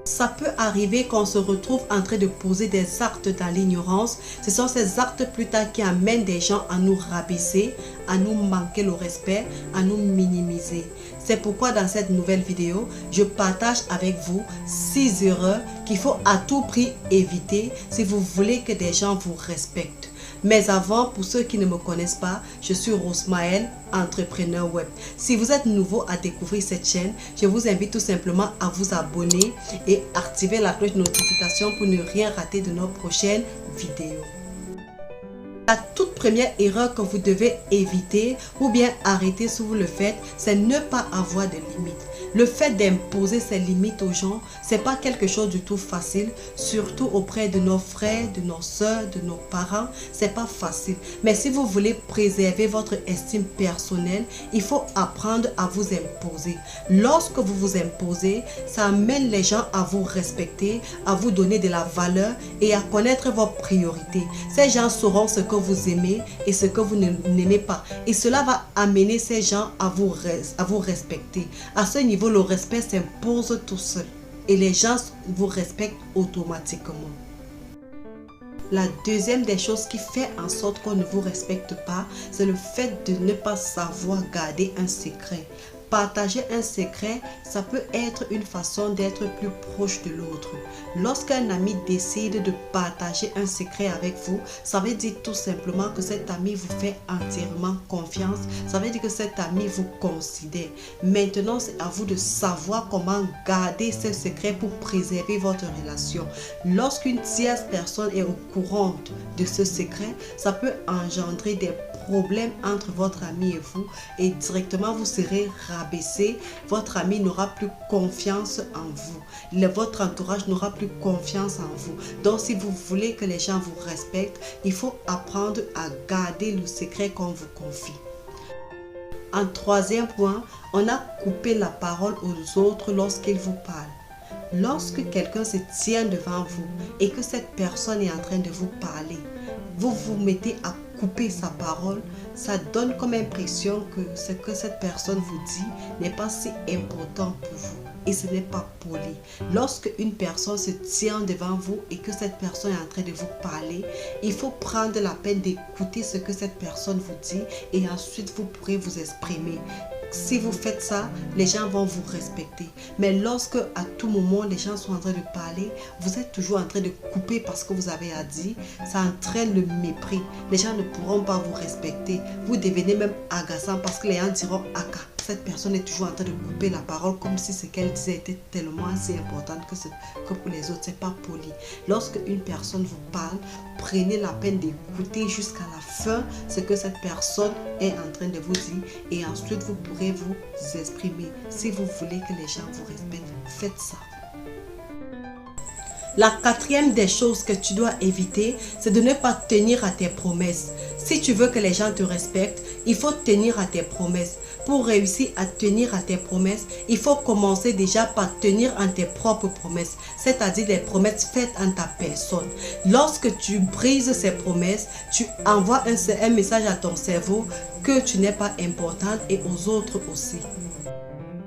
Ça peut arriver qu'on se retrouve en train de poser des actes dans l'ignorance. Ce sont ces actes plus tard qui amènent des gens à nous rabaisser, à nous manquer le respect, à nous minimiser. C'est pourquoi dans cette nouvelle vidéo, je partage avec vous 6 erreurs qu'il faut à tout prix éviter si vous voulez que des gens vous respectent. Mais avant, pour ceux qui ne me connaissent pas, je suis Rosmaël, entrepreneur web. Si vous êtes nouveau à découvrir cette chaîne, je vous invite tout simplement à vous abonner et activer la cloche de notification pour ne rien rater de nos prochaines vidéos. La toute première erreur que vous devez éviter ou bien arrêter si vous le faites, c'est ne pas avoir de limites. Le fait d'imposer ses limites aux gens, c'est pas quelque chose du tout facile, surtout auprès de nos frères, de nos soeurs, de nos parents, c'est pas facile. Mais si vous voulez préserver votre estime personnelle, il faut apprendre à vous imposer. Lorsque vous vous imposez, ça amène les gens à vous respecter, à vous donner de la valeur et à connaître vos priorités. Ces gens sauront ce que vous aimez et ce que vous n'aimez pas. Et cela va amener ces gens à vous respecter. À ce niveau, le respect s'impose tout seul. Et les gens vous respectent automatiquement. La deuxième des choses qui fait en sorte qu'on ne vous respecte pas, c'est le fait de ne pas savoir garder un secret. Partager un secret, ça peut être une façon d'être plus proche de l'autre. Lorsqu'un ami décide de partager un secret avec vous, ça veut dire tout simplement que cet ami vous fait entièrement confiance. Ça veut dire que cet ami vous considère. Maintenant, c'est à vous de savoir comment garder ce secret pour préserver votre relation. Lorsqu'une tierce personne est au courant de ce secret, ça peut engendrer des problème entre votre ami et vous et directement vous serez rabaissé. Votre ami n'aura plus confiance en vous. Votre entourage n'aura plus confiance en vous. Donc si vous voulez que les gens vous respectent, il faut apprendre à garder le secret qu'on vous confie. En troisième point, on a coupé la parole aux autres lorsqu'ils vous parlent. Lorsque quelqu'un se tient devant vous et que cette personne est en train de vous parler, vous vous mettez à couper sa parole, ça donne comme impression que ce que cette personne vous dit n'est pas si important pour vous et ce n'est pas poli. Lorsque une personne se tient devant vous et que cette personne est en train de vous parler, il faut prendre la peine d'écouter ce que cette personne vous dit et ensuite vous pourrez vous exprimer. Si vous faites ça, les gens vont vous respecter. Mais lorsque à tout moment les gens sont en train de parler, vous êtes toujours en train de couper parce que vous avez à dire, ça entraîne le mépris. Les gens ne pourront pas vous respecter. Vous devenez même agaçant parce que les gens diront aka. Cette personne est toujours en train de couper la parole comme si ce qu'elle disait était tellement assez important que pour les autres, c'est pas poli. Lorsque une personne vous parle, prenez la peine d'écouter jusqu'à la fin ce que cette personne est en train de vous dire et ensuite vous pourrez vous exprimer. Si vous voulez que les gens vous respectent, faites ça. La quatrième des choses que tu dois éviter, c'est de ne pas tenir à tes promesses. Si tu veux que les gens te respectent, il faut tenir à tes promesses. Pour réussir à tenir à tes promesses, il faut commencer déjà par tenir en tes propres promesses, c'est-à-dire des promesses faites en ta personne. Lorsque tu brises ces promesses, tu envoies un message à ton cerveau que tu n'es pas importante et aux autres aussi.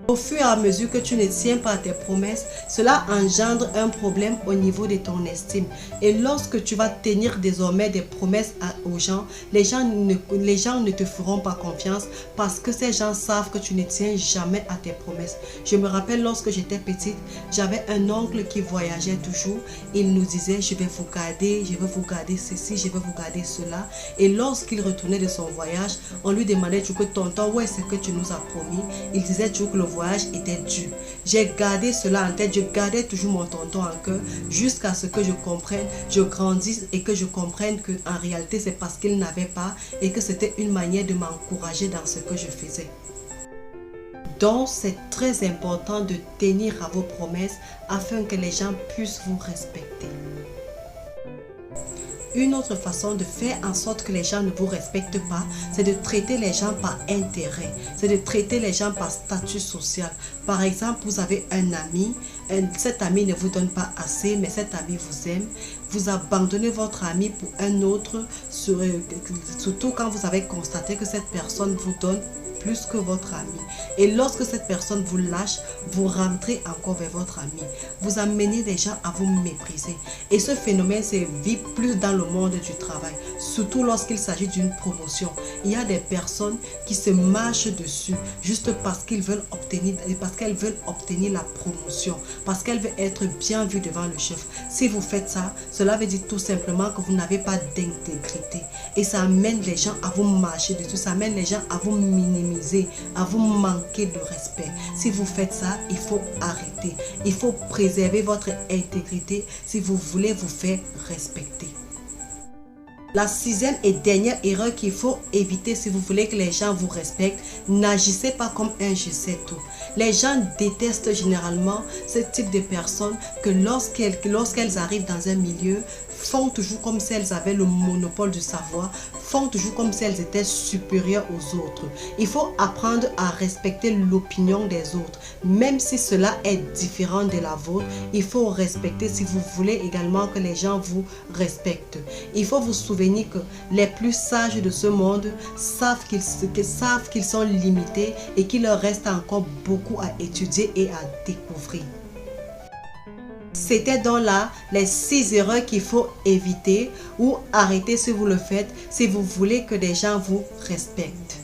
Au fur et à mesure que tu ne tiens pas à tes promesses, cela engendre un problème au niveau de ton estime. Et lorsque tu vas tenir désormais des promesses aux gens, les gens ne te feront pas confiance parce que ces gens savent que tu ne tiens jamais à tes promesses. Je me rappelle lorsque j'étais petite, j'avais un oncle qui voyageait toujours. Il nous disait, je vais vous garder ceci, je vais vous garder cela. Et lorsqu'il retournait de son voyage, on lui demandait toujours que tonton, où est ce que tu nous as promis? Il disait toujours que le voyage était dur. J'ai gardé cela en tête, je gardais toujours mon tonton en cœur jusqu'à ce que je comprenne, je grandisse et que je comprenne que en réalité c'est parce qu'il n'avait pas et que c'était une manière de m'encourager dans ce que je faisais. Donc c'est très important de tenir à vos promesses afin que les gens puissent vous respecter. Une autre façon de faire en sorte que les gens ne vous respectent pas, c'est de traiter les gens par intérêt. C'est de traiter les gens par statut social. Par exemple, vous avez un ami, cet ami ne vous donne pas assez, mais cet ami vous aime. Vous abandonnez votre ami pour un autre, surtout quand vous avez constaté que cette personne vous donne plus que votre ami. Et lorsque cette personne vous lâche, vous rentrez encore vers votre ami. Vous amenez les gens à vous mépriser. Et ce phénomène se vit plus dans le monde du travail, surtout lorsqu'il s'agit d'une promotion. Il y a des personnes qui se marchent dessus juste parce qu'elles veulent obtenir la promotion, parce qu'elles veulent être bien vues devant le chef. Si vous faites ça, cela veut dire tout simplement que vous n'avez pas d'intégrité. Et ça amène les gens à vous marcher dessus, ça amène les gens à vous minimiser, à vous manquer de respect. Si vous faites ça, il faut arrêter. Il faut préserver votre intégrité si vous voulez vous faire respecter. La 6e et dernière erreur qu'il faut éviter si vous voulez que les gens vous respectent, n'agissez pas comme un je sais tout. Les gens détestent généralement ce type de personnes que lorsqu'elles arrivent dans un milieu, font toujours comme si elles avaient le monopole du savoir, font toujours comme si elles étaient supérieures aux autres. Il faut apprendre à respecter l'opinion des autres, même si cela est différent de la vôtre. Il faut respecter si vous voulez également que les gens vous respectent. Il faut vous souvenir que les plus sages de ce monde savent qu'ils sont limités et qu'il leur reste encore beaucoup à étudier et à découvrir. C'était donc là les 6 erreurs qu'il faut éviter ou arrêter si vous le faites, si vous voulez que des gens vous respectent.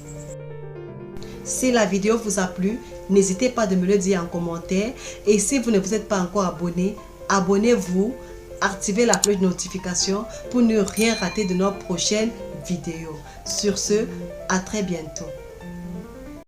Si la vidéo vous a plu, n'hésitez pas de me le dire en commentaire. Et si vous ne vous êtes pas encore abonné, abonnez-vous, activez la cloche de notification pour ne rien rater de nos prochaines vidéos. Sur ce, à très bientôt.